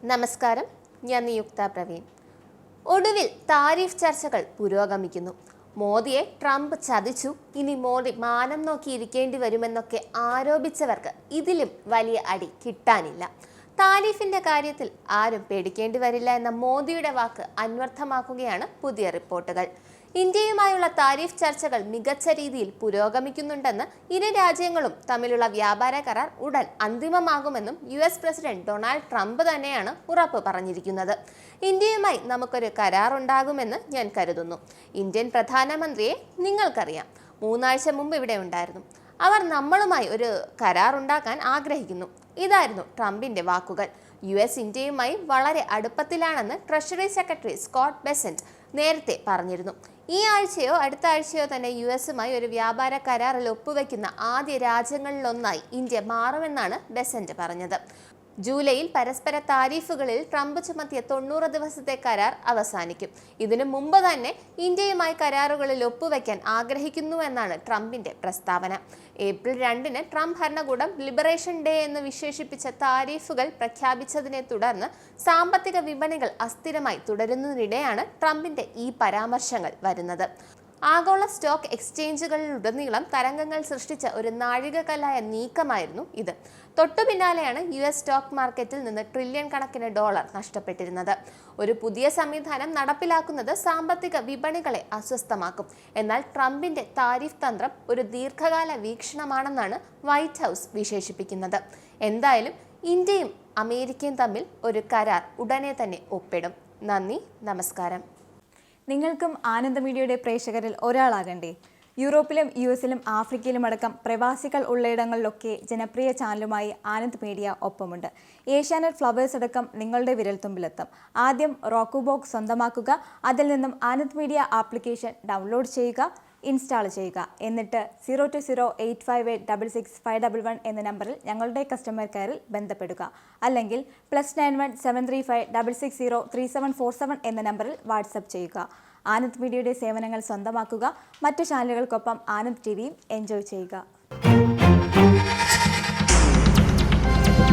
നമസ്കാരം, ഞാൻ നിയുക്ത പ്രവീൺ. ഒടുവിൽ താരിഫ് ചർച്ചകൾ പുരോഗമിക്കുന്നു. മോദിയെ ട്രംപ് ചതിച്ചു, ഇനി മോദി മാനം നോക്കിയിരിക്കേണ്ടി വരുമെന്നൊക്കെ ആരോപിച്ചവർക്ക് ഇതിലും വലിയ അടി കിട്ടാനില്ല. താരിഫിന്റെ കാര്യത്തിൽ ആരും പേടിക്കേണ്ടി വരില്ല എന്ന മോദിയുടെ വാക്ക് അന്വർത്ഥമാക്കുകയാണ് പുതിയ റിപ്പോർട്ടുകൾ. ഇന്ത്യയുമായുള്ള താരിഫ് ചർച്ചകൾ മികച്ച രീതിയിൽ പുരോഗമിക്കുന്നുണ്ടെന്ന് ഇരു രാജ്യങ്ങളും തമ്മിലുള്ള വ്യാപാര കരാർ ഉടൻ അന്തിമമാകുമെന്നും US പ്രസിഡന്റ് ഡൊണാൾഡ് ട്രംപ് തന്നെയാണ് ഉറപ്പ് പറഞ്ഞിരിക്കുന്നത്. ഇന്ത്യയുമായി നമുക്കൊരു കരാർ ഉണ്ടാകുമെന്ന് ഞാൻ കരുതുന്നു. ഇന്ത്യൻ പ്രധാനമന്ത്രിയെ നിങ്ങൾക്കറിയാം, 3 ആഴ്ച മുമ്പ് ഇവിടെ ഉണ്ടായിരുന്നു. അവർ നമ്മളുമായി ഒരു കരാർ ഉണ്ടാക്കാൻ ആഗ്രഹിക്കുന്നു. ഇതായിരുന്നു ട്രംപിന്റെ വാക്കുകൾ. US ഇന്ത്യയുമായി വളരെ അടുപ്പത്തിലാണെന്ന് ട്രഷറി സെക്രട്ടറി സ്കോട്ട് ബെസന്റ് നേരത്തെ പറഞ്ഞിരുന്നു. ഈ ആഴ്ചയോ അടുത്ത ആഴ്ചയോ തന്നെ US-മായി ഒരു വ്യാപാര കരാറിൽ ഒപ്പുവെക്കുന്ന ആദ്യ രാജ്യങ്ങളിലൊന്നായി ഇന്ത്യ മാറുമെന്നാണ് ബെസന്റ് പറഞ്ഞത്. ജൂലൈയിൽ പരസ്പര താരിഫുകളിൽ ട്രംപ് ചുമത്തിയ 90 ദിവസത്തെ കരാർ അവസാനിക്കും. ഇതിനു മുമ്പ് തന്നെ ഇന്ത്യയുമായി കരാറുകളിൽ ഒപ്പുവെക്കാൻ ആഗ്രഹിക്കുന്നുവെന്നാണ് ട്രംപിന്റെ പ്രസ്താവന. ഏപ്രിൽ 2-ന് ട്രംപ് ഭരണകൂടം ലിബറേഷൻ ഡേ എന്ന് വിശേഷിപ്പിച്ച താരിഫുകൾ പ്രഖ്യാപിച്ചതിനെ തുടർന്ന് സാമ്പത്തിക വിപണികൾ അസ്ഥിരമായി തുടരുന്നതിനിടെയാണ് ട്രംപിന്റെ ഈ പരാമർശങ്ങൾ വരുന്നത്. ആഗോള സ്റ്റോക്ക് എക്സ്ചേഞ്ചുകളിലുടനീളം തരംഗങ്ങൾ സൃഷ്ടിച്ച ഒരു നാഴികക്കല്ലായ നീക്കമായിരുന്നു ഇത്. തൊട്ടു പിന്നാലെയാണ് US സ്റ്റോക്ക് മാർക്കറ്റിൽ നിന്ന് ട്രില്യൺ കണക്കിന് ഡോളർ നഷ്ടപ്പെട്ടിരുന്നത്. ഒരു പുതിയ സംവിധാനം നടപ്പിലാക്കുന്നത് സാമ്പത്തിക വിപണികളെ അസ്വസ്ഥമാക്കും. എന്നാൽ ട്രംപിന്റെ താരിഫ് തന്ത്രം ഒരു ദീർഘകാല വീക്ഷണമാണെന്നാണ് വൈറ്റ് ഹൗസ് വിശേഷിപ്പിക്കുന്നത്. എന്തായാലും ഇന്ത്യയും അമേരിക്കയും തമ്മിൽ ഒരു കരാർ ഉടനെ തന്നെ ഒപ്പിടും. നന്ദി, നമസ്കാരം. നിങ്ങൾക്കും ആനന്ദ് മീഡിയയുടെ പ്രേക്ഷകരിൽ ഒരാളാകണ്ടേ? യൂറോപ്പിലും US-ലും ആഫ്രിക്കയിലും അടക്കം പ്രവാസികൾ ഉള്ളയിടങ്ങളിലൊക്കെ ജനപ്രിയ ചാനലുമായി ആനന്ദ് മീഡിയ ഒപ്പമുണ്ട്. ഏഷ്യാനെറ്റ് ഫ്ലവേഴ്സ് അടക്കം നിങ്ങളുടെ വിരൽത്തുമ്പിലെത്തും. ആദ്യം റോക്കു ബോക്സ് സ്വന്തമാക്കുക. അതിൽ നിന്നും ആനന്ദ് മീഡിയ ആപ്ലിക്കേഷൻ ഡൗൺലോഡ് ചെയ്യുക, ഇൻസ്റ്റാൾ ചെയ്യുക. എന്നിട്ട് 02085866511 എന്ന നമ്പറിൽ ഞങ്ങളുടെ കസ്റ്റമർ കെയറിൽ ബന്ധപ്പെടുക. അല്ലെങ്കിൽ +91 735 660 3747 എന്ന നമ്പറിൽ വാട്സപ്പ് ചെയ്യുക. ആനന്ദ് മീഡിയയുടെ സേവനങ്ങൾ സ്വന്തമാക്കുക. മറ്റു ചാനലുകൾക്കൊപ്പം ആനന്ദ് TVയും എൻജോയ് ചെയ്യുക.